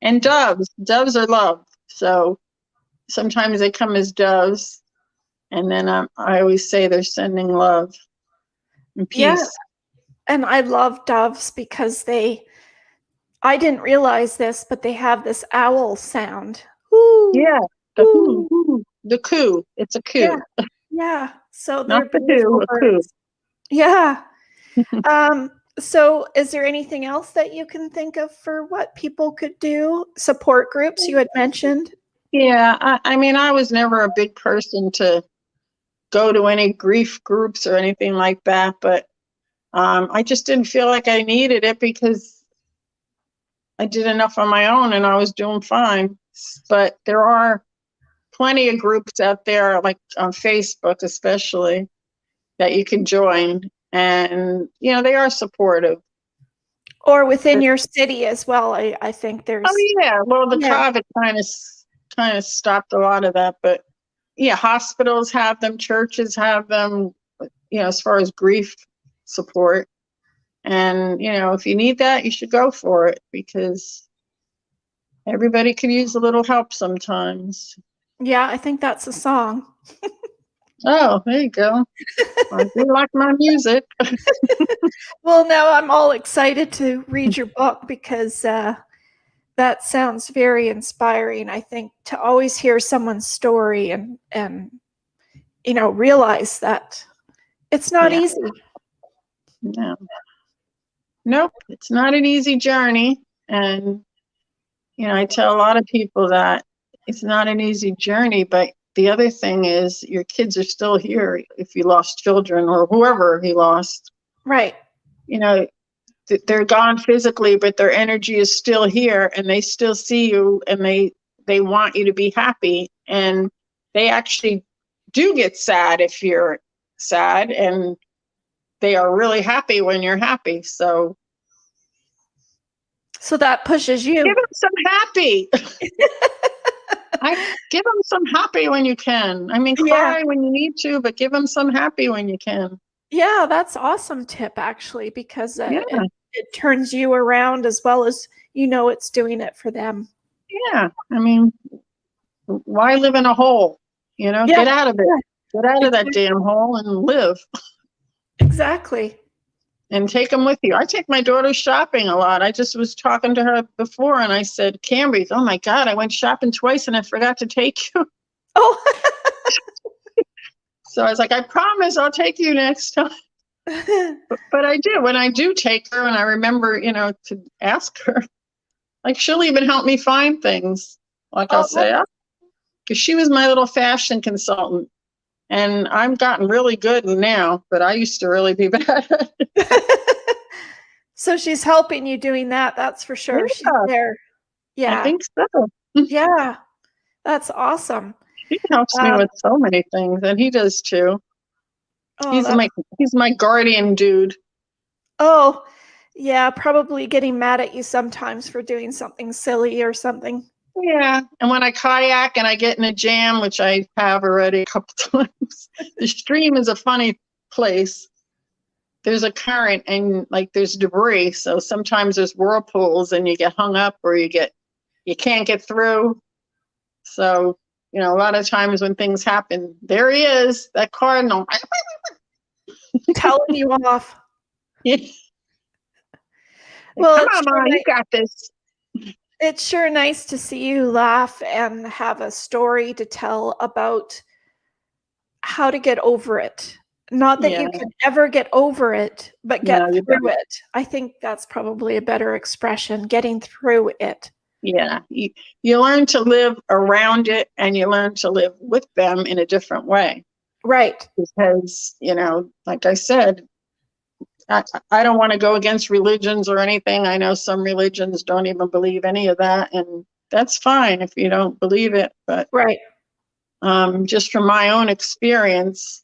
And doves are love. So sometimes they come as doves. And then I always say they're sending love and peace. Yeah. And I love doves because I didn't realize this, but they have this owl sound. Woo, yeah. The coo. It's a coo. Yeah. Yeah. So Not they're the who, a coo. Yeah. So is there anything else that you can think of for what people could do? Support groups you had mentioned? Yeah. I was never a big person to go to any grief groups or anything like that, but I just didn't feel like I needed it because I did enough on my own and I was doing fine. But there are plenty of groups out there, like on Facebook especially, that you can join, and they are supportive. Or within your city as well. I think there's. Oh yeah, well the COVID kind of stopped a lot of that, but yeah, hospitals have them, churches have them, as far as grief support. And if you need that, you should go for it because everybody could use a little help sometimes. Yeah, I think that's a song. Oh, there you go. I do like my music. Well, now I'm all excited to read your book because that sounds very inspiring. I think to always hear someone's story and realize that it's not easy. No. Nope, it's not an easy journey. And I tell a lot of people that it's not an easy journey, but the other thing is your kids are still here if you lost children or whoever you lost. Right. They're gone physically, but their energy is still here and they still see you and they want you to be happy. And they actually do get sad if you're sad, and they are really happy when you're happy. So that pushes you. Give them some happy. Give them some happy when you can. Cry when you need to, but give them some happy when you can. Yeah, that's awesome tip actually, because it turns you around as well as it's doing it for them. Yeah, why live in a hole? Get out of it. Get out of that damn hole and live. Exactly. And take them with you. I take my daughter shopping a lot. I just was talking to her before and I said, Cambry, oh my God, I went shopping twice and I forgot to take you. Oh. So I was like, I promise I'll take you next time. But I do. When I do take her, and I remember, to ask her, like she'll even help me find things. Like I'll say, because she was my little fashion consultant. And I've gotten really good now, but I used to really be bad. So she's helping you doing that. That's for sure. Yeah, She's there. I Yeah. think so. Yeah. That's awesome. He helps me with so many things, and he does too. Oh, he's my guardian dude. Oh, yeah. Probably getting mad at you sometimes for doing something silly or something. Yeah, and when I kayak and I get in a jam, which I have already a couple times, the stream is a funny place. There's a current and like there's debris, so sometimes there's whirlpools and you get hung up or you can't get through. So, a lot of times when things happen, there he is, that cardinal. Telling you off. Yeah. Well, Come on, Mom, you got this. It's sure nice to see you laugh and have a story to tell about how to get over it. Not that you can ever get over it, but get through it. I think that's probably a better expression, getting through it. Yeah, you learn to live around it and you learn to live with them in a different way. Right. Because, like I said, I don't want to go against religions or anything. I know some religions don't even believe any of that, and that's fine if you don't believe it. But right. Just from my own experience,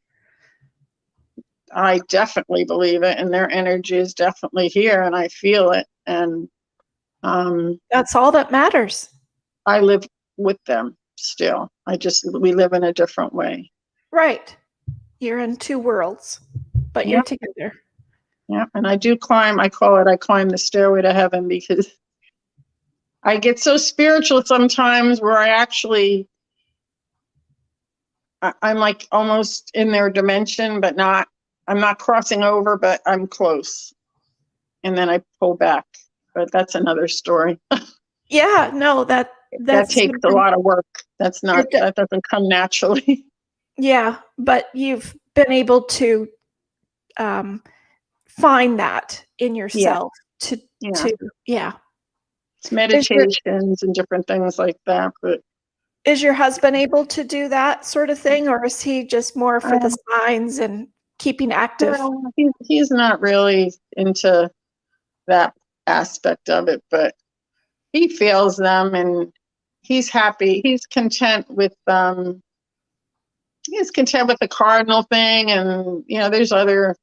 I definitely believe it, and their energy is definitely here, and I feel it. And that's all that matters. I live with them still. We live in a different way. Right. You're in two worlds, but you're together. Yeah, and I do climb. I climb the stairway to heaven, because I get so spiritual sometimes where I'm like almost in their dimension, but I'm not crossing over, but I'm close. And then I pull back, but that's another story. Yeah, no, that takes a lot of work. That doesn't come naturally. Yeah, but you've been able to find that in yourself It's meditations and different things like that. But is your husband able to do that sort of thing, or is he just more for the signs and keeping active? Well, he's not really into that aspect of it, but he feels them and he's happy. He's content with the cardinal thing, and there's other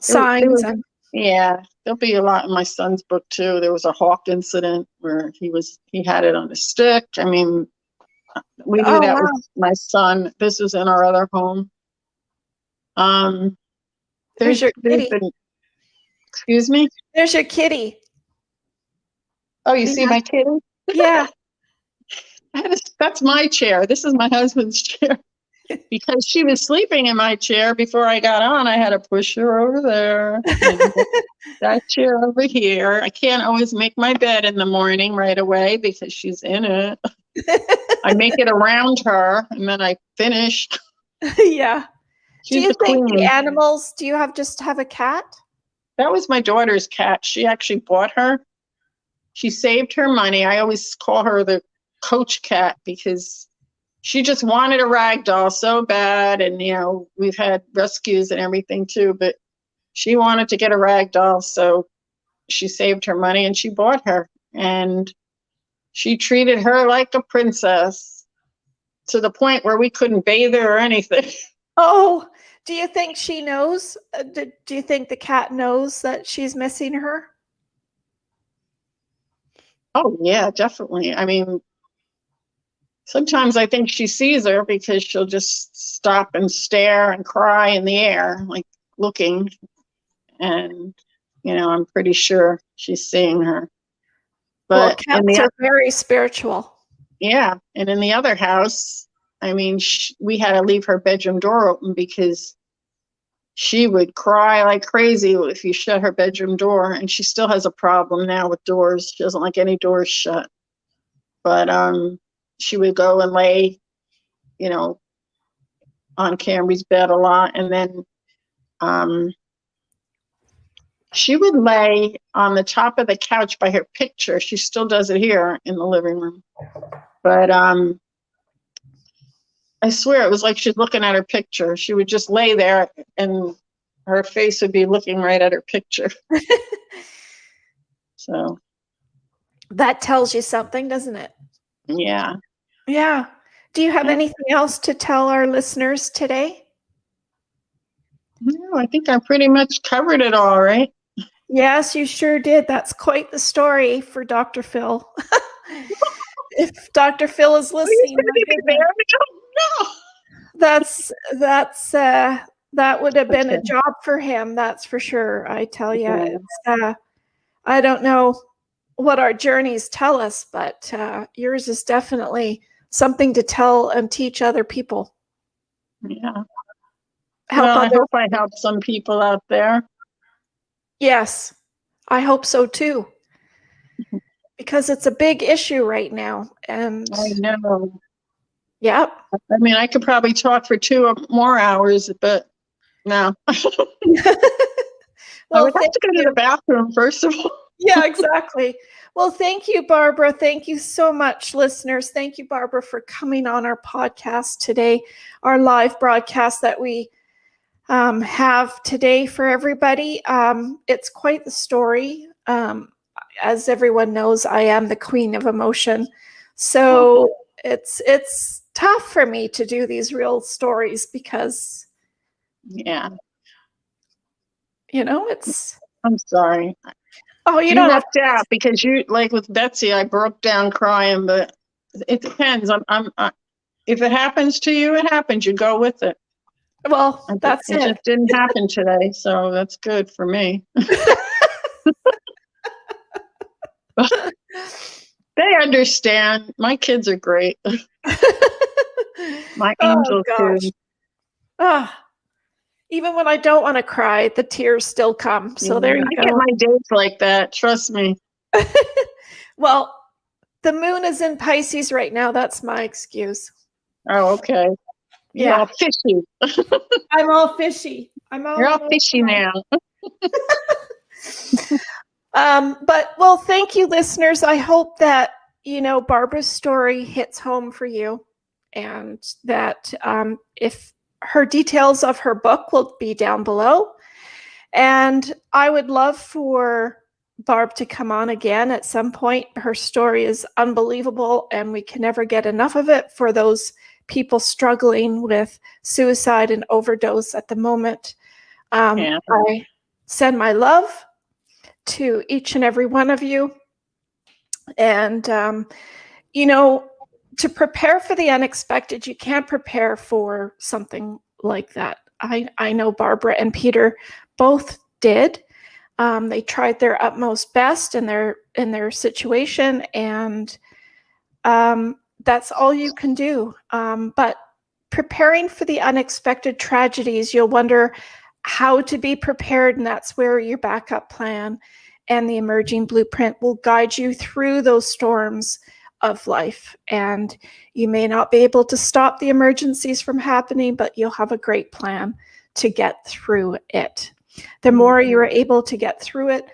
signs. There'll be a lot in my son's book too. There was a hawk incident where he had it on a stick. I mean, we do that with my son. This was in our other home. There's your kitty. Excuse me? There's your kitty. Oh, you see my kitty? Yeah. That's my chair. This is my husband's chair. Because she was sleeping in my chair before I got on, I had to push her over there. And that chair over here. I can't always make my bed in the morning right away because she's in it. I make it around her and then I finish. Yeah. She's do you think queen. The animals, do you have a cat? That was my daughter's cat. She actually bought her. She saved her money. I always call her the coach cat because she just wanted a rag doll so bad. And, we've had rescues and everything too, but she wanted to get a rag doll. So she saved her money and she bought her. And she treated her like a princess to the point where we couldn't bathe her or anything. Oh, do you think she knows? Do you think the cat knows that she's missing her? Oh, yeah, definitely. I mean, sometimes I think she sees her because she'll just stop and stare and cry in the air, like looking. And, I'm pretty sure she's seeing her. But cats are very spiritual. Yeah. And in the other house, I mean, we had to leave her bedroom door open because she would cry like crazy if you shut her bedroom door. And she still has a problem now with doors. She doesn't like any doors shut. But she would go and lay, on Camry's bed a lot. And then she would lay on the top of the couch by her picture. She still does it here in the living room. But I swear it was like she's looking at her picture. She would just lay there and her face would be looking right at her picture. So that tells you something, doesn't it? yeah. Yeah. Do you have anything else to tell our listeners today? No, I think I pretty much covered it all, right? Yes, you sure did. That's quite the story for Dr. Phil. If Dr. Phil is listening, No. that would have been a job for him. That's for sure. I tell you, it's, I don't know what our journeys tell us, but yours is definitely something to tell and teach other people. Yeah. I hope I help some people out there. Yes, I hope so too. Because it's a big issue right now. And I know. Yeah. I mean, I could probably talk for 2 or more hours, but no. Well, I would have to go to the bathroom, first of all. Yeah, exactly. Well, thank you, Barbara. Thank you so much, listeners. Thank you, Barbara, for coming on our podcast today, our live broadcast that we have today for everybody. It's quite the story. As everyone knows, I am the queen of emotion. So it's tough for me to do these real stories because, yeah, it's. I'm sorry. Oh, you don't left out because you, like with Betsy, I broke down crying, but it depends. If it happens to you, it happens. You go with it. Well, that's it. It just didn't happen today, so that's good for me. They understand. My kids are great. My angels too. Even when I don't want to cry, the tears still come. So there you go. I get my days like that. Trust me. Well, the moon is in Pisces right now. That's my excuse. Oh, okay. You're all fishy. I'm all fishy. You're all fishy now. But well, thank you, listeners. I hope that Barbara's story hits home for you, and that if her details of her book will be down below, and I would love for Barb to come on again at some point. Her story is unbelievable, and we can never get enough of it for those people struggling with suicide and overdose at the moment. I send my love to each and every one of you. And, to prepare for the unexpected, you can't prepare for something like that. I know Barbara and Peter both did. They tried their utmost best in their situation, and that's all you can do. But preparing for the unexpected tragedies, you'll wonder how to be prepared, and that's where your backup plan and the emerging blueprint will guide you through those storms of life. And you may not be able to stop the emergencies from happening, but you'll have a great plan to get through it. The more you're able to get through it,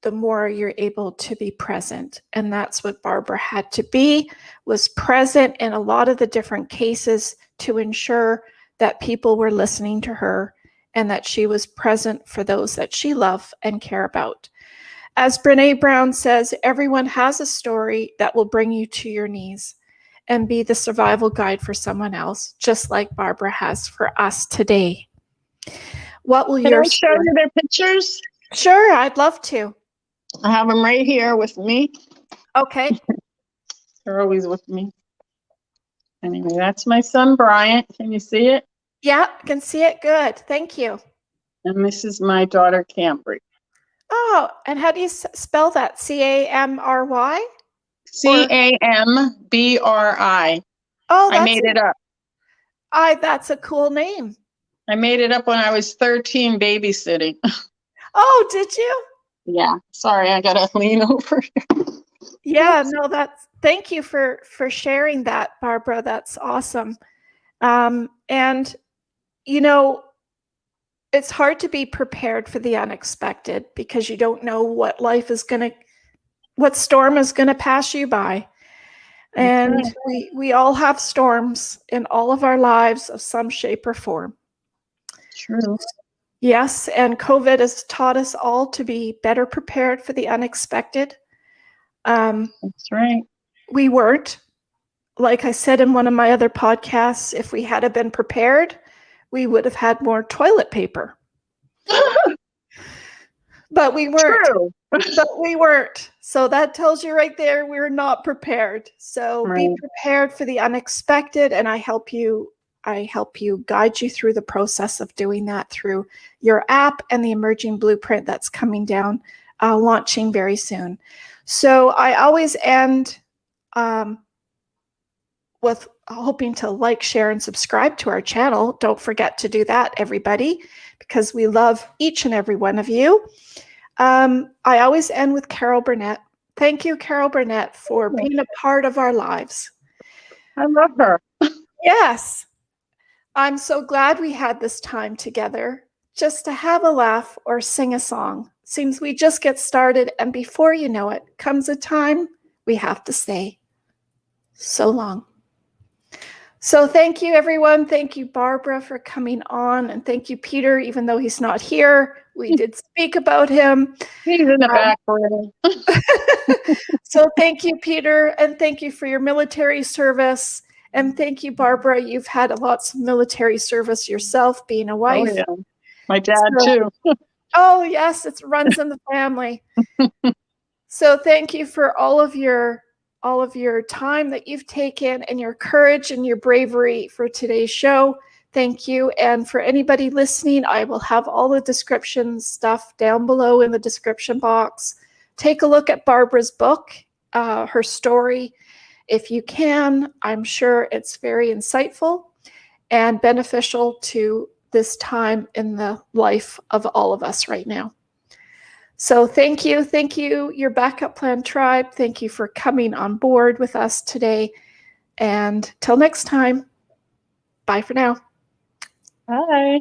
the more you're able to be present. And that's what Barbara had to be, was present in a lot of the different cases to ensure that people were listening to her and that she was present for those that she loved and care about. As Brené Brown says, everyone has a story that will bring you to your knees and be the survival guide for someone else, just like Barbara has for us today. What will Can I show you their pictures? Sure, I'd love to. I have them right here with me. Okay. They're always with me. Anyway, that's my son, Bryant. Can you see it? Yeah, I can see it. Good. Thank you. And this is my daughter, Camry. Oh, and how do you spell that? C-A-M-R-Y? C-A-M-B-R-I. Oh, I made it up. That's a cool name. I made it up when I was 13 babysitting. Oh, did you? Yeah. Sorry, I got to lean over. Yeah, no, thank you for sharing that, Barbara. That's awesome. And, you know, it's hard to be prepared for the unexpected because you don't know what what storm is going to pass you by. And right. we all have storms in all of our lives of some shape or form. True. Yes, and COVID has taught us all to be better prepared for the unexpected. That's right. We weren't. Like I said in one of my other podcasts, if we had been prepared, we would have had more toilet paper. But we weren't. True. But we weren't. So that tells you right there we're not prepared. So Right. be prepared for the unexpected, and I help you guide you through the process of doing that through your app and the emerging blueprint that's coming down, launching very soon. So I always end with hoping to like, share, and subscribe to our channel. Don't forget to do that, everybody, because we love each and every one of you. I always end with Carol Burnett. Thank you, Carol Burnett, for being a part of our lives. I love her. Yes. I'm so glad we had this time together just to have a laugh or sing a song. Seems we just get started, and before you know it, comes a time we have to say so long. So thank you, everyone. Thank you, Barbara, for coming on. And thank you, Peter, even though he's not here. We did speak about him. He's in the back room. So thank you, Peter, and thank you for your military service. And thank you, Barbara. You've had lots of military service yourself, being a wife. Oh, yeah. My dad, too. Oh, yes, it runs in the family. So thank you for all of your time that you've taken and your courage and your bravery for today's show. Thank you. And for anybody listening, I will have all the description stuff down below in the description box. Take a look at Barbara's book, her story. If you can, I'm sure it's very insightful and beneficial to this time in the life of all of us right now. So thank you, your Backup Plan Tribe. Thank you for coming on board with us today. And till next time, bye for now. Bye.